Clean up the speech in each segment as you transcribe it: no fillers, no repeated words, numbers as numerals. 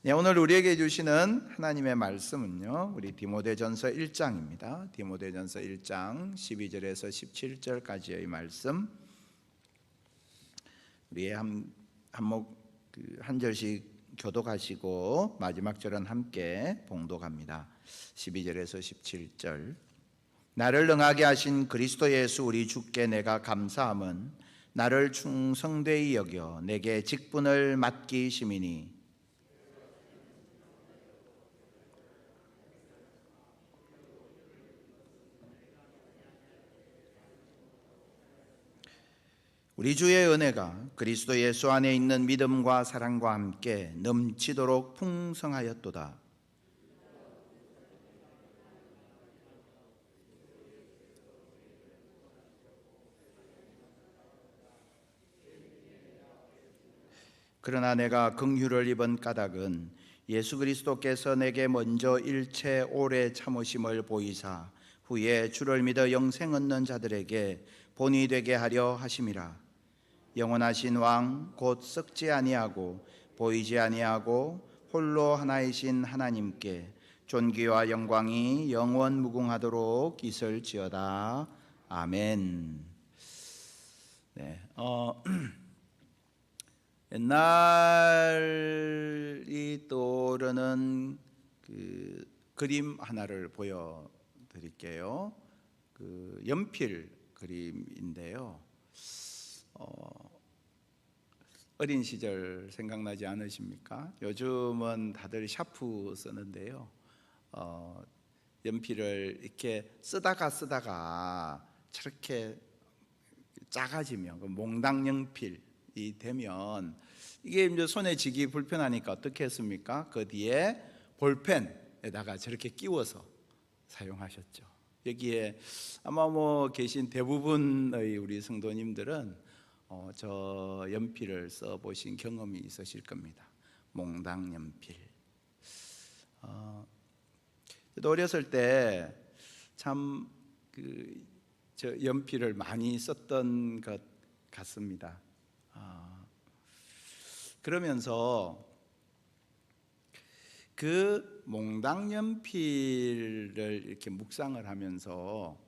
네, 오늘 우리에게 주시는 하나님의 말씀은요, 우리 디모데전서 1장입니다. 디모데전서 1장 12절에서 17절까지의 말씀. 우리 한 절씩 교독하시고 마지막 절은 함께 봉독합니다. 12절에서 17절. 나를 능하게 하신 그리스도 예수 우리 주께 내가 감사함은 나를 충성되이 여겨 내게 직분을 맡기심이니 우리 주의 은혜가 그리스도 예수 안에 있는 믿음과 사랑과 함께 넘치도록 풍성하였도다. 그러나 내가 긍휼을 입은 까닭은 예수 그리스도께서 내게 먼저 일체 오래 참으심을 보이사 후에 주를 믿어 영생 얻는 자들에게 본이 되게 하려 하심이라. 영원하신 왕 곧 썩지 아니하고 보이지 아니하고 홀로 하나이신 하나님께 존귀와 영광이 영원 무궁하도록 있을지어다. 아멘. 네, 옛날이 떠오르는 그 그림 하나를 보여드릴게요. 그 연필 그림인데요. 어린 시절 생각나지 않으십니까? 요즘은 다들 샤프 쓰는데요. 연필을 이렇게 쓰다가 저렇게 작아지면 몽당 연필이 되면 이게 이제 손에 쥐기 불편하니까 어떻게 했습니까? 그 뒤에 볼펜에다가 저렇게 끼워서 사용하셨죠. 여기에 아마 계신 대부분의 우리 성도님들은 저 연필을 써보신 경험이 있으실 겁니다. 몽당 연필. 저도 어렸을 때 참 저 연필을 많이 썼던 것 같습니다. 그러면서 그 몽당 연필을 이렇게 묵상을 하면서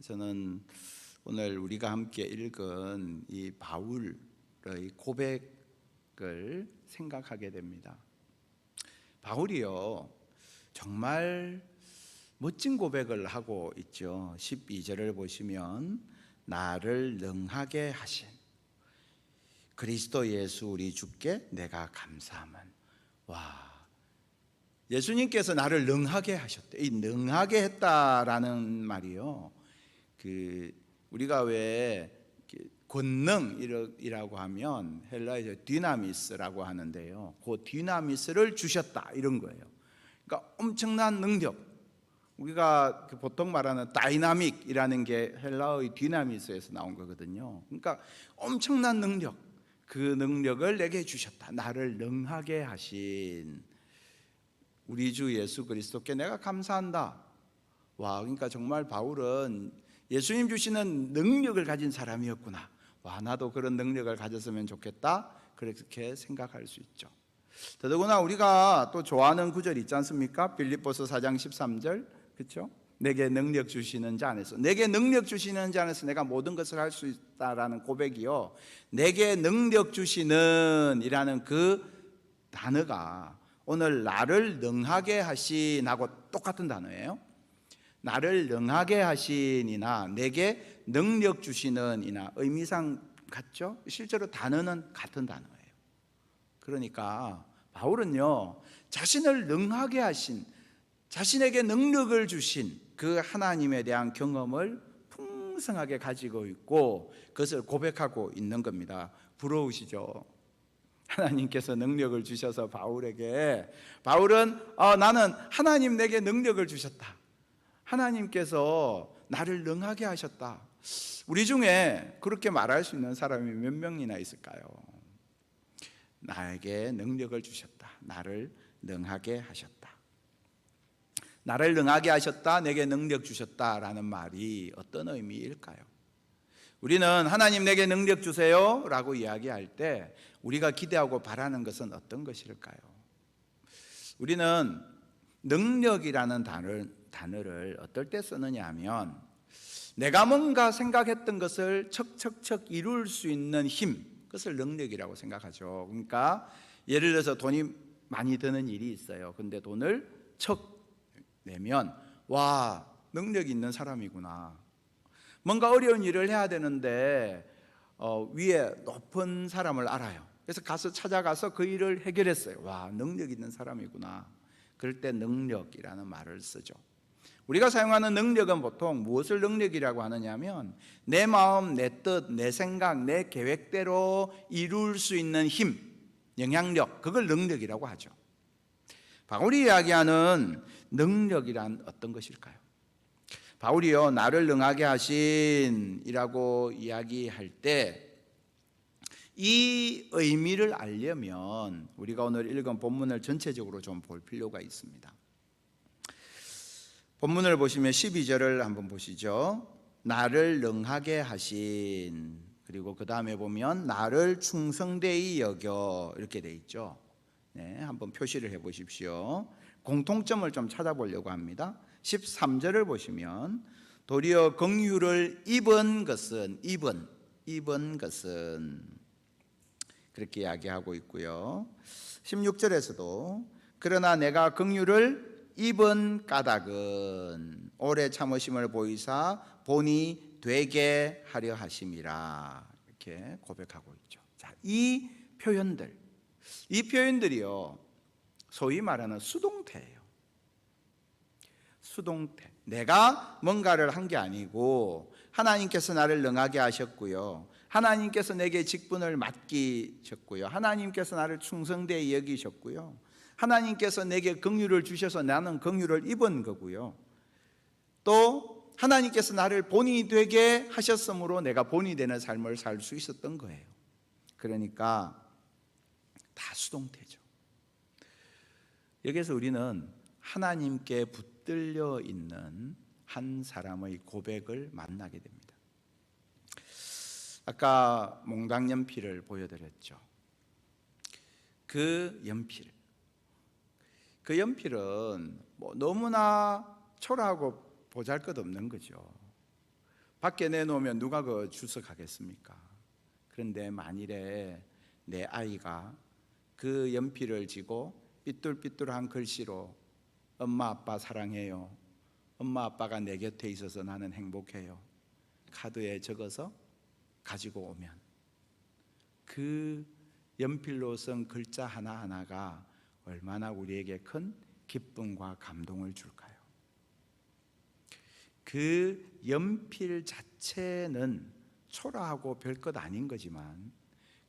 저는 오늘 우리가 함께 읽은 이 바울의 고백을 생각하게 됩니다. 바울이요, 정말 멋진 고백을 하고 있죠. 12절을 보시면 나를 능하게 하신 그리스도 예수 우리 주께 내가 감사함은. 와, 예수님께서 나를 능하게 하셨대. 이 능하게 했다라는 말이요, 우리가 왜 권능이라고 하면 헬라에서 디나미스라고 하는데요, 그 디나미스를 주셨다 이런 거예요. 그러니까 엄청난 능력. 우리가 보통 말하는 다이나믹이라는 게 헬라의 디나미스에서 나온 거거든요. 그러니까 엄청난 능력, 그 능력을 내게 주셨다. 나를 능하게 하신 우리 주 예수 그리스도께 내가 감사한다. 와, 그러니까 정말 바울은 예수님 주시는 능력을 가진 사람이었구나. 와, 나도 그런 능력을 가졌으면 좋겠다. 그렇게 생각할 수 있죠. 더더구나 우리가 또 좋아하는 구절 있지 않습니까? 빌립보서 4장 13절, 그렇죠? 내게 능력 주시는 자 안에서, 내게 능력 주시는 자 안에서 내가 모든 것을 할 수 있다라는 고백이요, 내게 능력 주시는 이라는 그 단어가 오늘 나를 능하게 하신하고 똑같은 단어예요. 나를 능하게 하신이나 내게 능력 주시는이나 의미상 같죠? 실제로 단어는 같은 단어예요. 그러니까 바울은요, 자신을 능하게 하신, 자신에게 능력을 주신 그 하나님에 대한 경험을 풍성하게 가지고 있고 그것을 고백하고 있는 겁니다. 부러우시죠? 하나님께서 능력을 주셔서 바울은 나는 하나님 내게 능력을 주셨다, 하나님께서 나를 능하게 하셨다. 우리 중에 그렇게 말할 수 있는 사람이 몇 명이나 있을까요? 나에게 능력을 주셨다, 나를 능하게 하셨다. 나를 능하게 하셨다, 내게 능력 주셨다라는 말이 어떤 의미일까요? 우리는 하나님 내게 능력 주세요 라고 이야기할 때 우리가 기대하고 바라는 것은 어떤 것일까요? 우리는 능력이라는 단어를 어떨 때 쓰느냐 하면 내가 뭔가 생각했던 것을 척척척 이룰 수 있는 힘, 그것을 능력이라고 생각하죠. 그러니까 예를 들어서 돈이 많이 드는 일이 있어요. 근데 돈을 척 내면 와, 능력이 있는 사람이구나. 뭔가 어려운 일을 해야 되는데 위에 높은 사람을 알아요. 그래서 찾아가서 그 일을 해결했어요. 와, 능력 있는 사람이구나. 그럴 때 능력이라는 말을 쓰죠. 우리가 사용하는 능력은 보통 무엇을 능력이라고 하느냐면 내 마음, 내 뜻, 내 생각, 내 계획대로 이룰 수 있는 힘, 영향력, 그걸 능력이라고 하죠. 바울이 이야기하는 능력이란 어떤 것일까요? 바울이요, 나를 능하게 하신이라고 이야기할 때 이 의미를 알려면 우리가 오늘 읽은 본문을 전체적으로 좀 볼 필요가 있습니다. 본문을 보시면 12절을 한번 보시죠. 나를 능하게 하신, 그리고 그 다음에 보면 나를 충성되이 여겨, 이렇게 돼 있죠. 네, 한번 표시를 해 보십시오. 공통점을 좀 찾아보려고 합니다. 13절을 보시면 도리어 긍휼을 입은 것은 그렇게 이야기하고 있고요. 16절에서도 그러나 내가 긍휼을 입은 까닭은 오래 참으심을 보이사 본이 되게 하려 하심이라, 이렇게 고백하고 있죠. 자, 이 표현들이요, 소위 말하는 수동태예요. 수동태. 내가 뭔가를 한 게 아니고 하나님께서 나를 능하게 하셨고요, 하나님께서 내게 직분을 맡기셨고요, 하나님께서 나를 충성되이 여기셨고요, 하나님께서 내게 긍휼을 주셔서 나는 긍휼을 입은 거고요, 또 하나님께서 나를 본이 되게 하셨으므로 내가 본이 되는 삶을 살 수 있었던 거예요. 그러니까 다 수동태죠. 여기서 우리는 하나님께 붙들려 있는 한 사람의 고백을 만나게 됩니다. 아까 몽당 연필을 보여드렸죠. 그 연필은 뭐 너무나 초라하고 보잘것없는 거죠. 밖에 내놓으면 누가 그 주워가겠습니까? 그런데 만일에 내 아이가 그 연필을 쥐고 삐뚤삐뚤한 글씨로 엄마 아빠 사랑해요, 엄마 아빠가 내 곁에 있어서 나는 행복해요, 카드에 적어서 가지고 오면 그 연필로 쓴 글자 하나하나가 얼마나 우리에게 큰 기쁨과 감동을 줄까요? 그 연필 자체는 초라하고 별것 아닌 거지만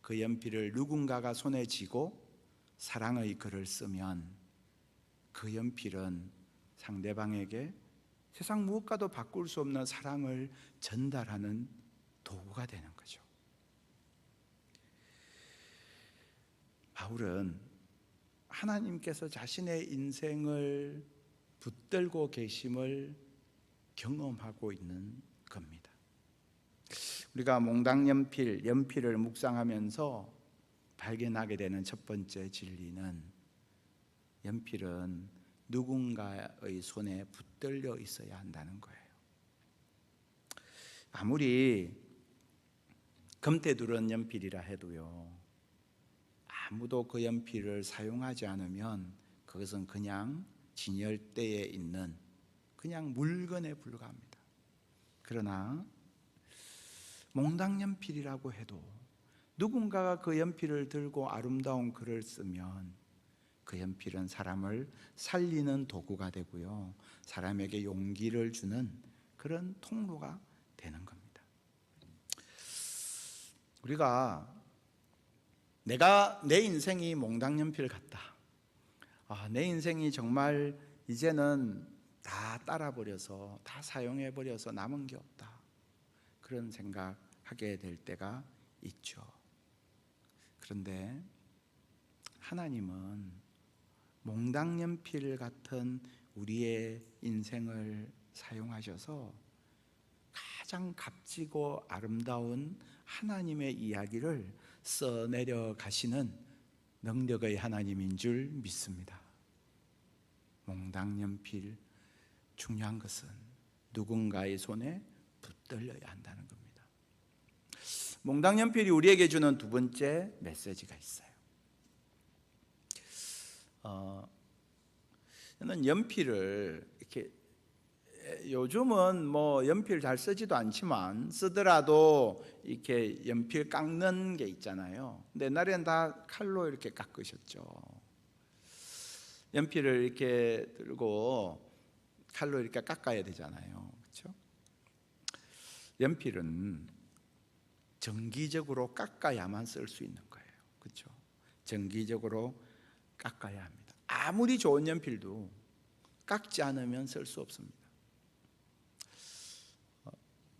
그 연필을 누군가가 손에 쥐고 사랑의 글을 쓰면 그 연필은 상대방에게 세상 무엇과도 바꿀 수 없는 사랑을 전달하는 도구가 되는 거죠. 바울은 하나님께서 자신의 인생을 붙들고 계심을 경험하고 있는 겁니다. 우리가 몽당 연필을 묵상하면서 발견하게 되는 첫 번째 진리는 연필은 누군가의 손에 붙들려 있어야 한다는 거예요. 아무리 금태두른 연필이라 해도요, 아무도 그 연필을 사용하지 않으면 그것은 그냥 진열대에 있는 그냥 물건에 불과합니다. 그러나 몽당 연필이라고 해도 누군가가 그 연필을 들고 아름다운 글을 쓰면 그 연필은 사람을 살리는 도구가 되고요, 사람에게 용기를 주는 그런 통로가 되는 겁니다. 우리가 내 인생이 몽당 연필 같다, 내 인생이 정말 이제는 다 따라버려서 다 사용해버려서 남은 게 없다, 그런 생각하게 될 때가 있죠. 그런데 하나님은 몽당 연필 같은 우리의 인생을 사용하셔서 가장 값지고 아름다운 하나님의 이야기를 써내려 가시는 능력의 하나님인 줄 믿습니다. 몽당연필, 중요한 것은 누군가의 손에 붙들려야 한다는 겁니다. 몽당연필이 우리에게 주는 두 번째 메시지가 있어요. 저는 연필을 이렇게 요즘은 뭐 연필 잘 쓰지도 않지만 쓰더라도 이렇게 연필 깎는 게 있잖아요. 근데 옛날에는 다 칼로 이렇게 깎으셨죠. 연필을 이렇게 들고 칼로 이렇게 깎아야 되잖아요. 그렇죠? 연필은 정기적으로 깎아야만 쓸 수 있는 거예요. 그렇죠? 정기적으로 깎아야 합니다. 아무리 좋은 연필도 깎지 않으면 쓸 수 없습니다.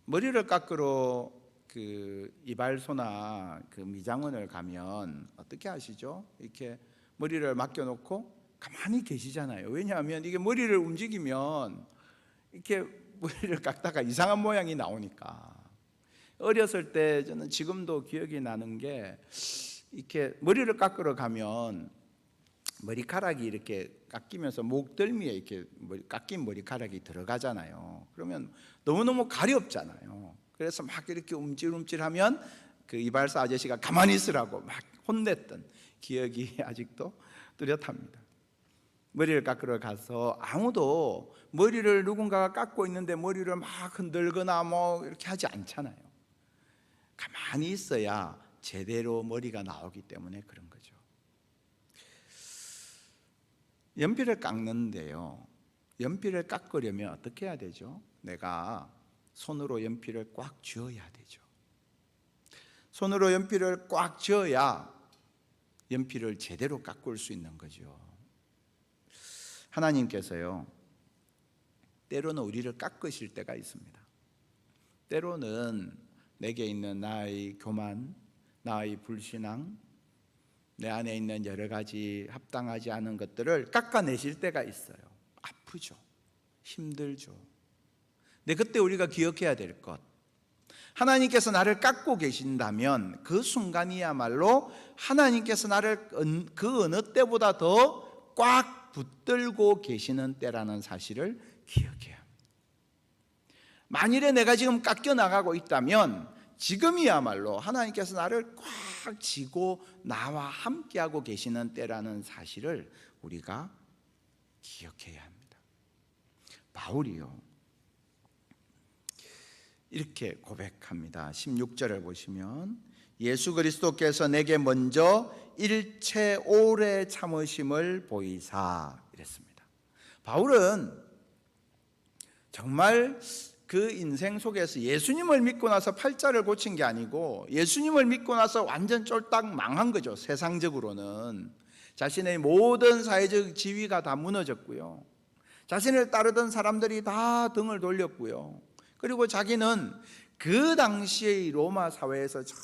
머리를 깎으러 그 이발소나 그 미장원을 가면 어떻게 하시죠? 이렇게 머리를 맡겨놓고 가만히 계시잖아요. 왜냐하면 이게 머리를 움직이면 이렇게 머리를 깎다가 이상한 모양이 나오니까. 어렸을 때 저는 지금도 기억이 나는 게 이렇게 머리를 깎으러 가면 머리카락이 이렇게 깎이면서 목덜미에 이렇게 깎인 머리카락이 들어가잖아요. 그러면 너무너무 가렵잖아요. 그래서 막 이렇게 움찔움찔하면 그 이발사 아저씨가 가만히 있으라고 막 혼냈던 기억이 아직도 뚜렷합니다. 머리를 깎으러 가서 아무도 머리를 누군가가 깎고 있는데 머리를 막 흔들거나 뭐 이렇게 하지 않잖아요. 가만히 있어야 제대로 머리가 나오기 때문에 그런 거죠. 연필을 깎는데요, 연필을 깎으려면 어떻게 해야 되죠? 내가 손으로 연필을 꽉 쥐어야 되죠. 손으로 연필을 꽉 쥐어야 연필을 제대로 깎을 수 있는 거죠. 하나님께서요, 때로는 우리를 깎으실 때가 있습니다. 때로는 내게 있는 나의 교만, 나의 불신앙, 내 안에 있는 여러 가지 합당하지 않은 것들을 깎아내실 때가 있어요. 아프죠. 힘들죠. 근데 그때 우리가 기억해야 될 것, 하나님께서 나를 깎고 계신다면 그 순간이야말로 하나님께서 나를 그 어느 때보다 더 꽉 붙들고 계시는 때라는 사실을 기억해야 합니다. 만일에 내가 지금 깎여 나가고 있다면 지금이야말로 하나님께서 나를 꽉 쥐고 나와 함께하고 계시는 때라는 사실을 우리가 기억해야 합니다. 바울이요, 이렇게 고백합니다. 16절을 보시면 예수 그리스도께서 내게 먼저 일체 오래 참으심을 보이사 이랬습니다. 바울은 정말 그 인생 속에서 예수님을 믿고 나서 팔자를 고친 게 아니고 예수님을 믿고 나서 완전 쫄딱 망한 거죠. 세상적으로는 자신의 모든 사회적 지위가 다 무너졌고요, 자신을 따르던 사람들이 다 등을 돌렸고요, 그리고 자기는 그 당시의 로마 사회에서 저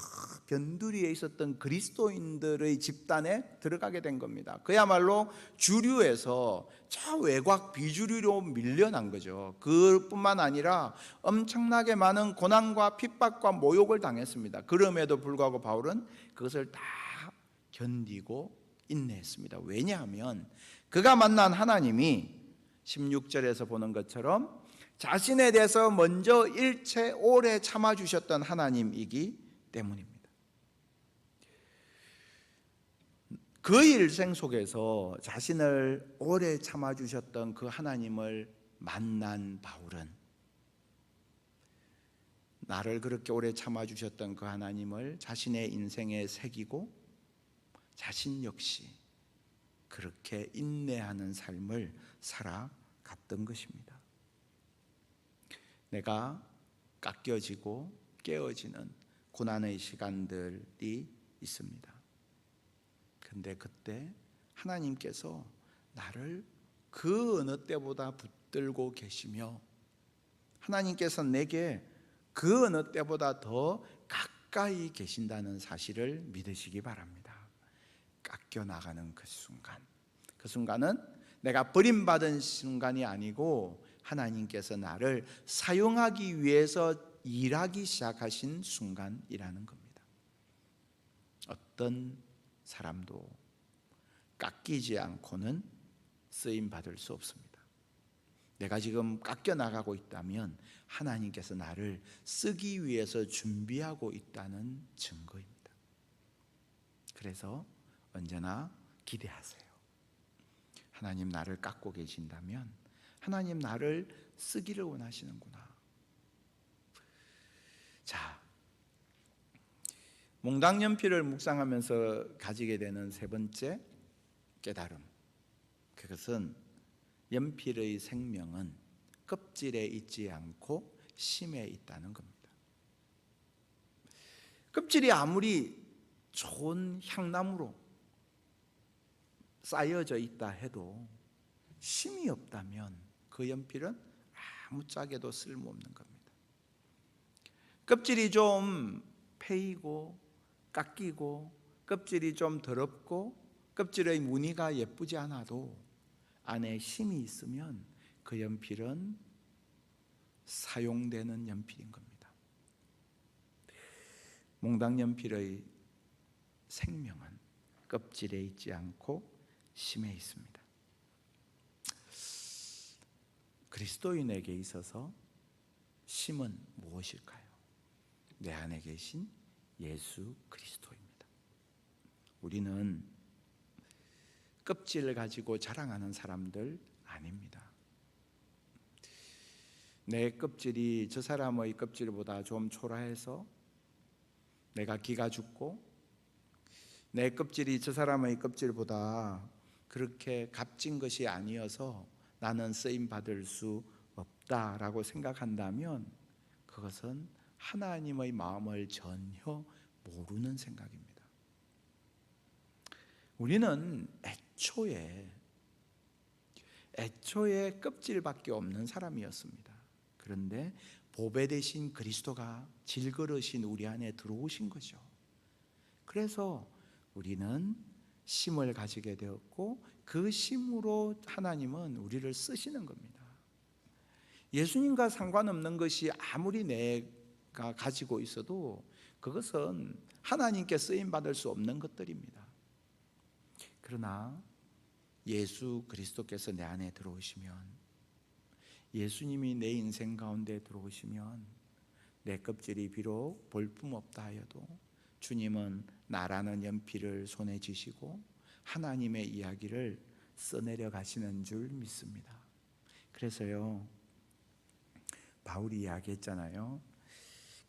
변두리에 있었던 그리스도인들의 집단에 들어가게 된 겁니다. 그야말로 주류에서 저 외곽 비주류로 밀려난 거죠. 그뿐만 아니라 엄청나게 많은 고난과 핍박과 모욕을 당했습니다. 그럼에도 불구하고 바울은 그것을 다 견디고 인내했습니다. 왜냐하면 그가 만난 하나님이 16절에서 보는 것처럼 자신에 대해서 먼저 일체 오래 참아주셨던 하나님이기 때문입니다. 그 일생 속에서 자신을 오래 참아주셨던 그 하나님을 만난 바울은 나를 그렇게 오래 참아주셨던 그 하나님을 자신의 인생에 새기고 자신 역시 그렇게 인내하는 삶을 살아갔던 것입니다. 내가 깎여지고 깨어지는 고난의 시간들이 있습니다. 근데 그때 하나님께서 나를 그 어느 때보다 붙들고 계시며 하나님께서 내게 그 어느 때보다 더 가까이 계신다는 사실을 믿으시기 바랍니다. 깎여 나가는 그 순간은 내가 버림받은 순간이 아니고 하나님께서 나를 사용하기 위해서 일하기 시작하신 순간이라는 겁니다. 어떤 사람도 깎이지 않고는 쓰임 받을 수 없습니다. 내가 지금 깎여 나가고 있다면 하나님께서 나를 쓰기 위해서 준비하고 있다는 증거입니다. 그래서 언제나 기대하세요. 하나님 나를 깎고 계신다면 하나님 나를 쓰기를 원하시는구나. 자, 몽당연필을 묵상하면서 가지게 되는 세 번째 깨달음, 그것은 연필의 생명은 껍질에 있지 않고 심에 있다는 겁니다. 껍질이 아무리 좋은 향나무로 쌓여져 있다 해도 심이 없다면 그 연필은 아무짝에도 쓸모없는 겁니다. 껍질이 좀 패이고 깎이고 껍질이 좀 더럽고 껍질의 무늬가 예쁘지 않아도 안에 심이 있으면 그 연필은 사용되는 연필인 겁니다. 몽당연필의 생명은 껍질에 있지 않고 심에 있습니다. 그리스도인에게 있어서 심은 무엇일까요? 내 안에 계신 예수 그리스도입니다. 우리는 껍질을 가지고 자랑하는 사람들 아닙니다. 내 껍질이 저 사람의 껍질보다 좀 초라해서 내가 기가 죽고 내 껍질이 저 사람의 껍질보다 그렇게 값진 것이 아니어서 나는 쓰임 받을 수 없다라고 생각한다면 그것은 하나님의 마음을 전혀 모르는 생각입니다. 우리는 애초에 껍질밖에 없는 사람이었습니다. 그런데 보배 대신 그리스도가 질그릇인 우리 안에 들어오신 거죠. 그래서 우리는 심을 가지게 되었고 그 심으로 하나님은 우리를 쓰시는 겁니다. 예수님과 상관없는 것이 아무리 내가 가지고 있어도 그것은 하나님께 쓰임 받을 수 없는 것들입니다. 그러나 예수 그리스도께서 내 안에 들어오시면, 예수님이 내 인생 가운데 들어오시면 내 껍질이 비록 볼품없다 하여도 주님은 나라는 연필을 손에 쥐시고 하나님의 이야기를 써내려 가시는 줄 믿습니다. 그래서요, 바울이 이야기했잖아요.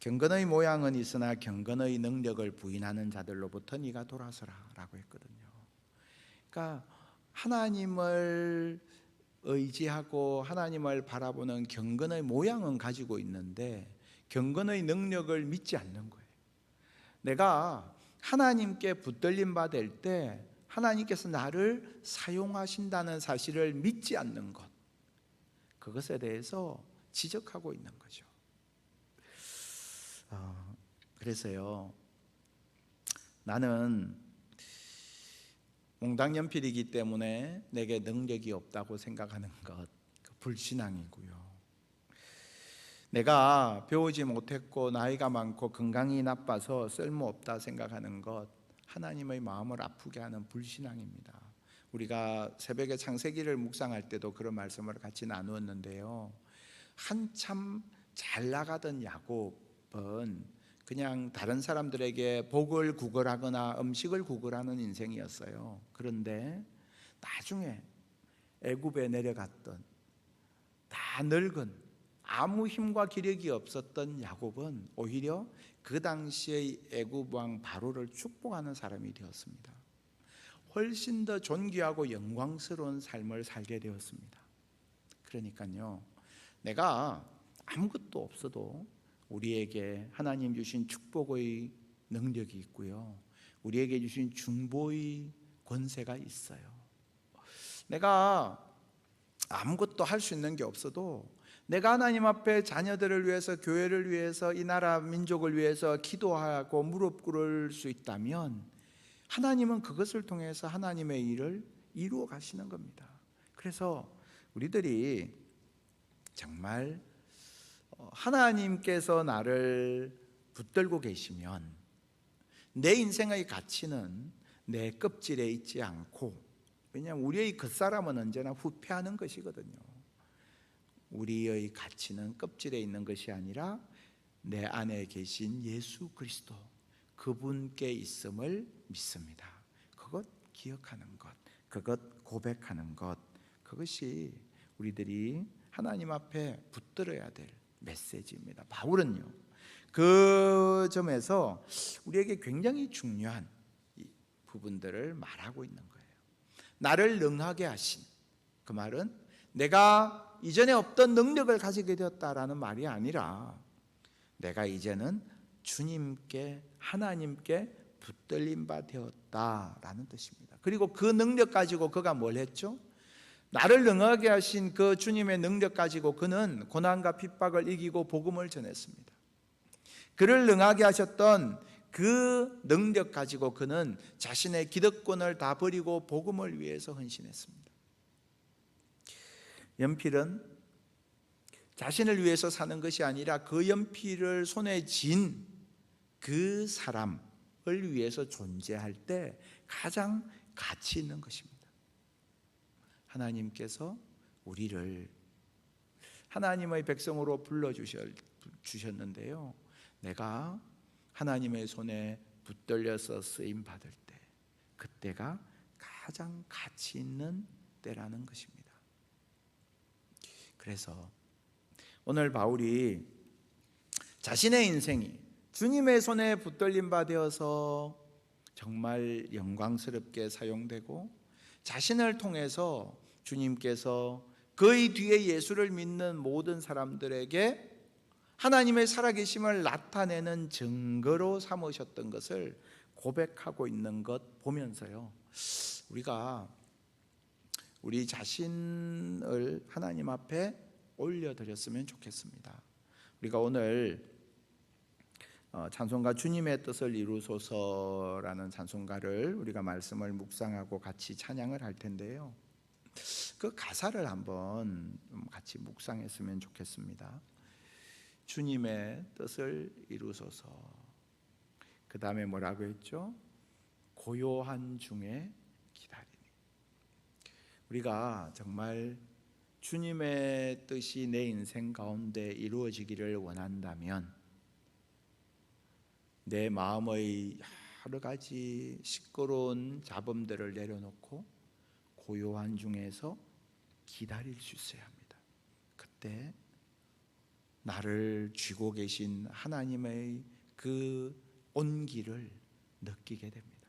경건의 모양은 있으나 경건의 능력을 부인하는 자들로부터 네가 돌아서라 라고 했거든요. 그러니까 하나님을 의지하고 하나님을 바라보는 경건의 모양은 가지고 있는데 경건의 능력을 믿지 않는 거예요. 내가 하나님께 붙들림 받을 때 하나님께서 나를 사용하신다는 사실을 믿지 않는 것, 그것에 대해서 지적하고 있는 거죠. 그래서요, 나는 몽당연필이기 때문에 내게 능력이 없다고 생각하는 것, 불신앙이고요. 내가 배우지 못했고 나이가 많고 건강이 나빠서 쓸모없다 생각하는 것, 하나님의 마음을 아프게 하는 불신앙입니다. 우리가 새벽에 창세기를 묵상할 때도 그런 말씀을 같이 나누었는데요, 한참 잘 나가던 야곱은 그냥 다른 사람들에게 복을 구걸하거나 음식을 구걸하는 인생이었어요. 그런데 나중에 애굽에 내려갔던 다 늙은 아무 힘과 기력이 없었던 야곱은 오히려 그 당시의 애굽 왕 바로를 축복하는 사람이 되었습니다. 훨씬 더 존귀하고 영광스러운 삶을 살게 되었습니다. 그러니까요, 내가 아무것도 없어도 우리에게 하나님 주신 축복의 능력이 있고요, 우리에게 주신 중보의 권세가 있어요. 내가 아무것도 할 수 있는 게 없어도 내가 하나님 앞에 자녀들을 위해서, 교회를 위해서, 이 나라 민족을 위해서 기도하고 무릎 꿇을 수 있다면 하나님은 그것을 통해서 하나님의 일을 이루어 가시는 겁니다. 그래서 우리들이 정말 하나님께서 나를 붙들고 계시면 내 인생의 가치는 내 껍질에 있지 않고, 왜냐하면 우리의 겉사람은 언제나 후퇴하는 것이거든요. 우리의 가치는 껍질에 있는 것이 아니라 내 안에 계신 예수 그리스도, 그분께 있음을 믿습니다. 그것 기억하는 것, 그것 고백하는 것, 그것이 우리들이 하나님 앞에 붙들어야 될 메시지입니다. 바울은요, 그 점에서 우리에게 굉장히 중요한 부분들을 말하고 있는 거예요. 나를 능하게 하신, 그 말은 내가 이전에 없던 능력을 가지게 되었다라는 말이 아니라 내가 이제는 주님께, 하나님께 붙들림 바 되었다라는 뜻입니다. 그리고 그 능력 가지고 그가 뭘 했죠? 나를 능하게 하신 그 주님의 능력 가지고 그는 고난과 핍박을 이기고 복음을 전했습니다. 그를 능하게 하셨던 그 능력 가지고 그는 자신의 기득권을 다 버리고 복음을 위해서 헌신했습니다. 연필은 자신을 위해서 사는 것이 아니라 그 연필을 손에 쥔 그 사람을 위해서 존재할 때 가장 가치 있는 것입니다. 하나님께서 우리를 하나님의 백성으로 불러주셨는데요, 내가 하나님의 손에 붙들려서 쓰임 받을 때, 그때가 가장 가치 있는 때라는 것입니다. 그래서 오늘 바울이 자신의 인생이 주님의 손에 붙들림 바 되어서 정말 영광스럽게 사용되고, 자신을 통해서 주님께서 그의 뒤에 예수를 믿는 모든 사람들에게 하나님의 살아계심을 나타내는 증거로 삼으셨던 것을 고백하고 있는 것 보면서요, 우리가 우리 자신을 하나님 앞에 올려드렸으면 좋겠습니다. 우리가 오늘 찬송가 주님의 뜻을 이루소서라는 찬송가를 우리가 말씀을 묵상하고 같이 찬양을 할 텐데요, 그 가사를 한번 같이 묵상했으면 좋겠습니다. 주님의 뜻을 이루소서. 그 다음에 뭐라고 했죠? 고요한 중에 기다리니. 우리가 정말 주님의 뜻이 내 인생 가운데 이루어지기를 원한다면 내 마음의 여러 가지 시끄러운 잡음들을 내려놓고 고요한 중에서 기다릴 수 있어야 합니다. 그때 나를 쥐고 계신 하나님의 그 온기를 느끼게 됩니다.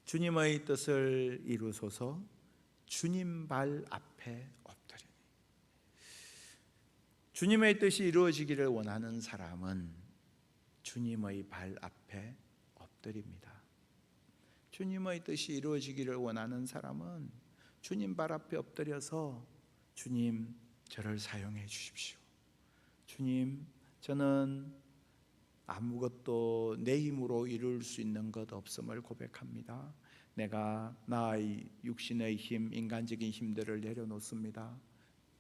주님의 뜻을 이루소서. 주님 발 앞에 엎드리니. 주님의 뜻이 이루어지기를 원하는 사람은 주님의 발 앞에 엎드립니다. 주님의 뜻이 이루어지기를 원하는 사람은 주님 발 앞에 엎드려서 주님, 저를 사용해 주십시오. 주님, 저는 아무것도 내 힘으로 이룰 수 있는 것 없음을 고백합니다. 내가 나의 육신의 힘, 인간적인 힘들을 내려놓습니다.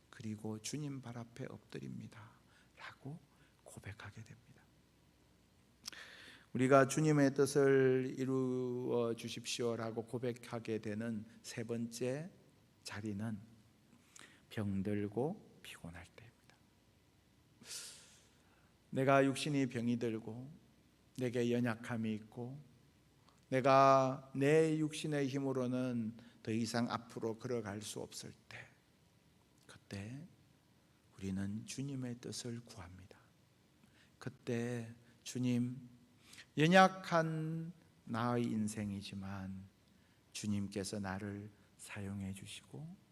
그리고 주님 발 앞에 엎드립니다 라고 고백하게 됩니다. 우리가 주님의 뜻을 이루어 주십시오라고 고백하게 되는 세 번째 자리는 병들고 피곤할 때입니다. 내가 육신이 병이 들고 내게 연약함이 있고 내가 내 육신의 힘으로는 더 이상 앞으로 걸어갈 수 없을 때, 그때 우리는 주님의 뜻을 구합니다. 그때 주님, 연약한 나의 인생이지만 주님께서 나를 사용해 주시고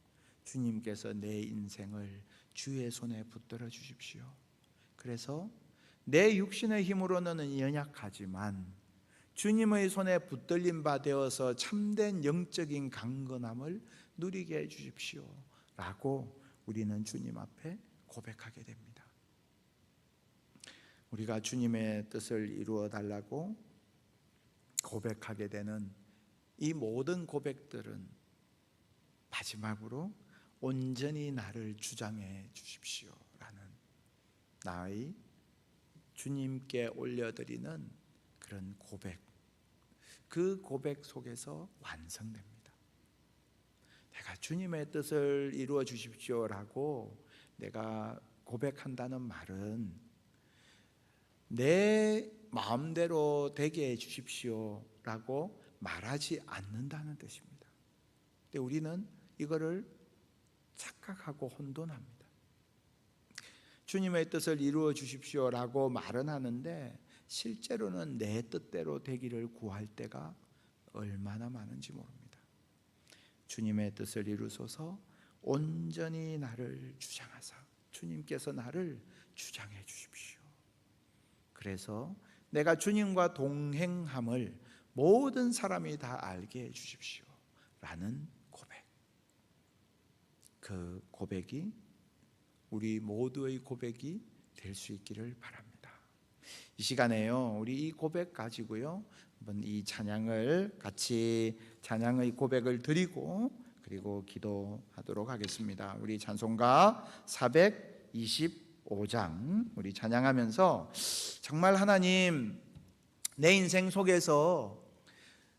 주님께서 내 인생을 주의 손에 붙들어 주십시오. 그래서 내 육신의 힘으로는 연약하지만 주님의 손에 붙들림 바 되어서 참된 영적인 강건함을 누리게 해 주십시오 라고 우리는 주님 앞에 고백하게 됩니다. 우리가 주님의 뜻을 이루어 달라고 고백하게 되는 이 모든 고백들은 마지막으로 온전히 나를 주장해 주십시오 라는 나의 주님께 올려드리는 그런 고백, 그 고백 속에서 완성됩니다. 내가 주님의 뜻을 이루어 주십시오라고 내가 고백한다는 말은 내 마음대로 되게 해 주십시오라고 말하지 않는다는 뜻입니다. 근데 우리는 이거를 착각하고 혼돈합니다. 주님의 뜻을 이루어 주십시오라고 말은 하는데 실제로는 내 뜻대로 되기를 구할 때가 얼마나 많은지 모릅니다. 주님의 뜻을 이루소서 온전히 나를 주장하사, 주님께서 나를 주장해 주십시오. 그래서 내가 주님과 동행함을 모든 사람이 다 알게 해 주십시오 라는 고백, 그 고백이 우리 모두의 고백이 될 수 있기를 바랍니다. 이 시간에요, 우리 이 고백 가지고요 한번 이 찬양을 같이 찬양의 고백을 드리고 그리고 기도하도록 하겠습니다. 우리 찬송가 425장 우리 찬양하면서 정말 하나님, 내 인생 속에서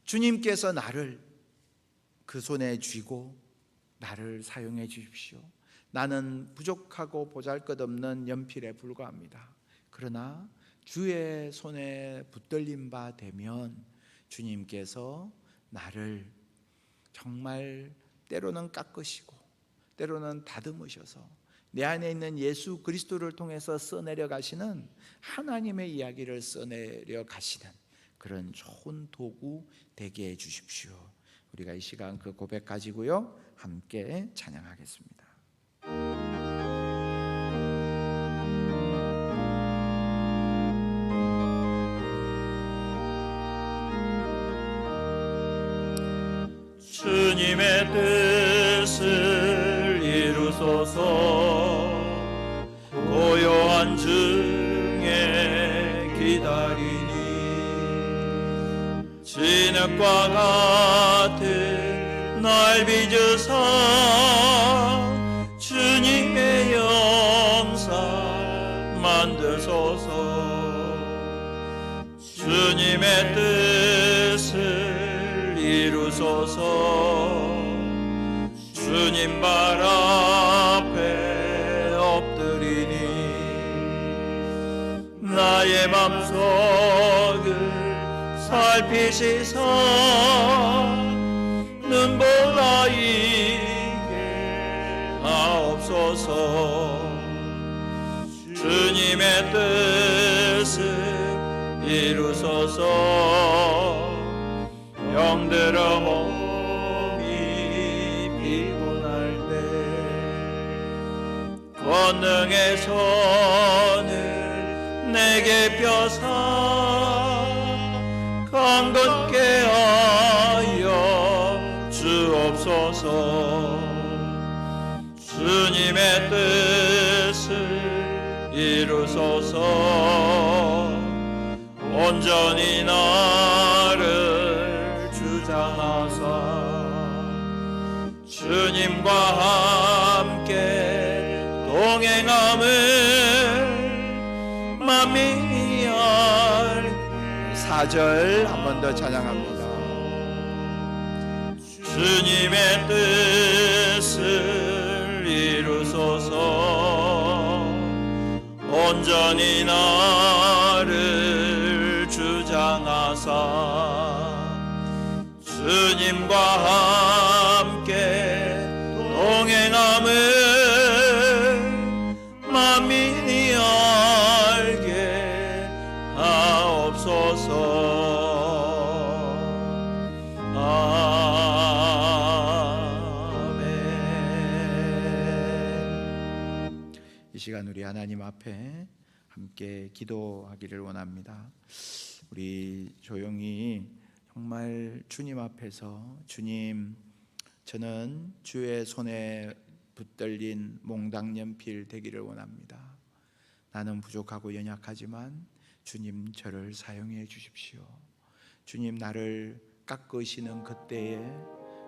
주님께서 나를 그 손에 쥐고 나를 사용해 주십시오. 나는 부족하고 보잘것없는 연필에 불과합니다. 그러나 주의 손에 붙들린 바 되면 주님께서 나를 정말 때로는 깎으시고 때로는 다듬으셔서 내 안에 있는 예수 그리스도를 통해서 써내려 가시는 하나님의 이야기를 써내려 가시는 그런 좋은 도구 되게 해 주십시오. 우리가 이 시간 그 고백 가지고요 함께 찬양하겠습니다. 주님의 뜻을 이루소서 고요한 중에 기다리니 진흙과 같은 날 빚으사 주님의 영상 만드소서. 주님의 뜻을 이루소서. 주님 발 앞에 엎드리니 나의 맘속을 살피시사 눈보라이게 하옵소서. 주님의 뜻을 이루소서. 영들어 몸이 피곤할 때 권능의 손을 내게 펴사 강건케 하여 주옵소서. 주님의 뜻을 이루소서. 온전히 나를 주장하사 주님과 함께 동행함을 만민이 알게. 4절 한 번 더 찬양합니다. 주님의 뜻을 이루소서. 온전히 나를 주장하사 주님과 함께 동행함을 만민이 알게 하옵소서. 이 시간 우리 하나님 앞에 함께 기도하기를 원합니다. 우리 조용히 정말 주님 앞에서 주님, 저는 주의 손에 붙들린 몽당 연필 되기를 원합니다. 나는 부족하고 연약하지만 주님 저를 사용해 주십시오. 주님 나를 깎으시는 그때에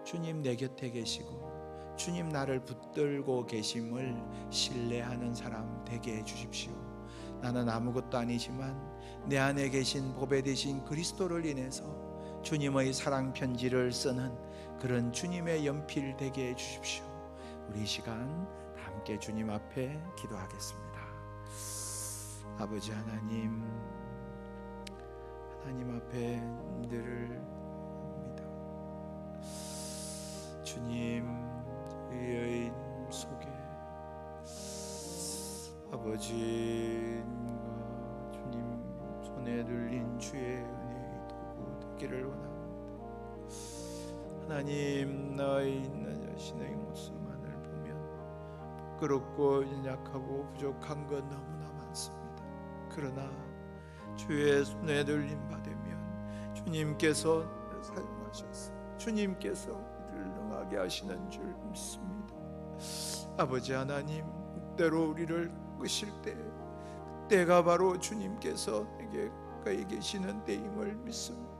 주님 내 곁에 계시고 주님 나를 붙들고 계심을 신뢰하는 사람 되게 해 주십시오. 나는 아무것도 아니지만 내 안에 계신 보배 되신 그리스도를 인해서 주님의 사랑 편지를 쓰는 그런 주님의 연필 되게 해 주십시오. 우리 이 시간 다 함께 주님 앞에 기도하겠습니다. 아버지 하나님 앞에 늘 합니다. 주님, 저희의 속에 아버지가 주님 손에 들린 주의 은혜의 도구 되기를 원합니다. 하나님, 나의 있는 자신의 모습만을 보면 부끄럽고 연약하고 부족한 것 너무나 많습니다. 그러나 주의 손에 들린 바 되면 주님께서 사용하셔서 주님께서 우리를 능하게 하시는 줄 믿습니다. 아버지 하나님, 때로 우리를 끄실 때 때가 바로 주님께서 내게 가까이 계시는 때임을 믿습니다.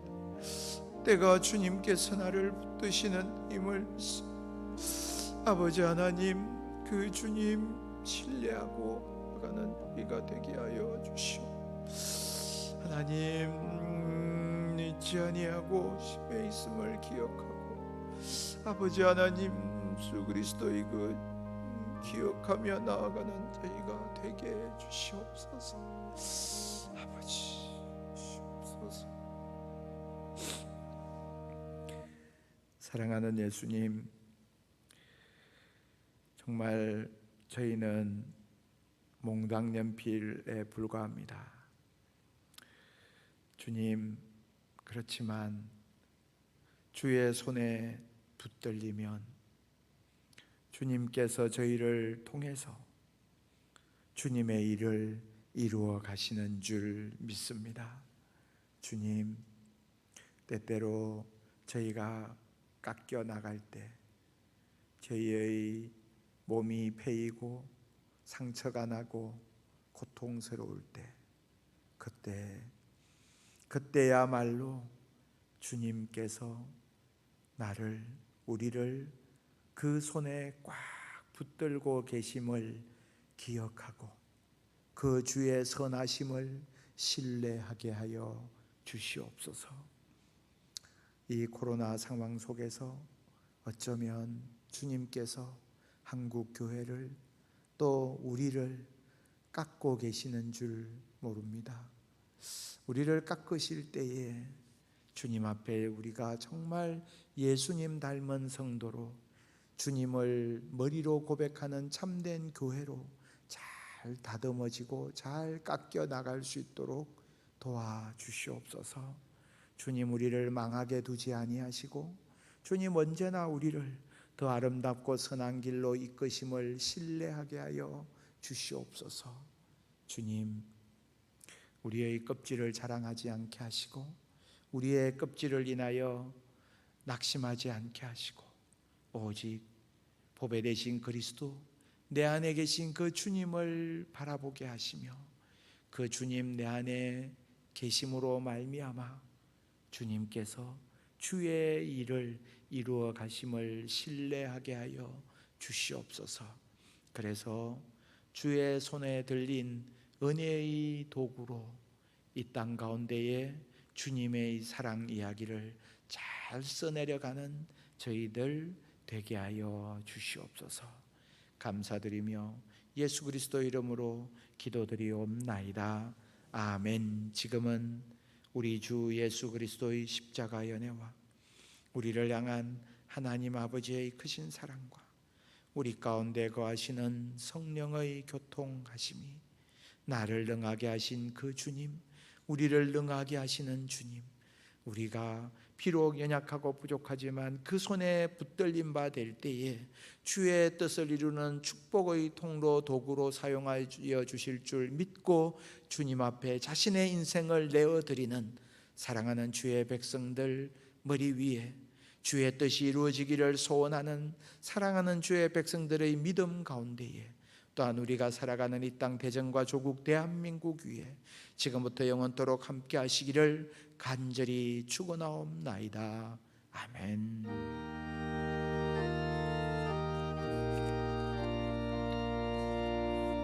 때가 주님께서 나를 붙드시는 힘을 믿습니다. 아버지 하나님, 그 주님 신뢰하고 나가는 우리가 되게 하여 주시오. 하나님, 잊지 아니하고 심에 있음을 기억하고 아버지 하나님, 주 그리스도의 그 기억하며 나아가는 저희가 되게 해 주시옵소서. 아버지 주시옵소서. 사랑하는 예수님, 정말 저희는 몽당연필에 불과합니다. 주님, 그렇지만 주의 손에 붙들리면 주님께서 저희를 통해서 주님의 일을 이루어 가시는 줄 믿습니다. 주님, 때때로 저희가 깎여 나갈 때, 저희의 몸이 패이고 상처가 나고 고통스러울 때, 그때야말로 주님께서 우리를 그 손에 꽉 붙들고 계심을 기억하고 그 주의 선하심을 신뢰하게 하여 주시옵소서. 이 코로나 상황 속에서 어쩌면 주님께서 한국 교회를 또 우리를 깎고 계시는 줄 모릅니다. 우리를 깎으실 때에 주님 앞에 우리가 정말 예수님 닮은 성도로 주님을 머리로 고백하는 참된 교회로 잘 다듬어지고 잘 깎여 나갈 수 있도록 도와주시옵소서. 주님, 우리를 망하게 두지 아니하시고 주님 언제나 우리를 더 아름답고 선한 길로 이끄심을 신뢰하게 하여 주시옵소서. 주님, 우리의 껍질을 자랑하지 않게 하시고 우리의 껍질을 인하여 낙심하지 않게 하시고 오직 보배 되신 그리스도, 내 안에 계신 그 주님을 바라보게 하시며 그 주님 내 안에 계심으로 말미암아 주님께서 주의 일을 이루어 가심을 신뢰하게 하여 주시옵소서. 그래서 주의 손에 들린 은혜의 도구로 이 땅 가운데에 주님의 사랑 이야기를 잘 써내려가는 저희들 되게 하여 주시옵소서. 감사드리며 예수 그리스도 이름으로 기도드리옵나이다. 아멘. 지금은 우리 주 예수 그리스도의 십자가 연회와 우리를 향한 하나님 아버지의 크신 사랑과 우리 가운데 거하시는 성령의 교통하심이 나를 능하게 하신 그 주님, 우리를 능하게 하시는 주님, 우리가 비록 연약하고 부족하지만 그 손에 붙들림 바 될 때에 주의 뜻을 이루는 축복의 통로 도구로 사용하여 주실 줄 믿고 주님 앞에 자신의 인생을 내어드리는 사랑하는 주의 백성들 머리 위에 주의 뜻이 이루어지기를 소원하는 사랑하는 주의 백성들의 믿음 가운데에 또한 우리가 살아가는 이 땅 대전과 조국 대한민국 위에 지금부터 영원토록 함께 하시기를 간절히 축원하옵나이다. 아멘.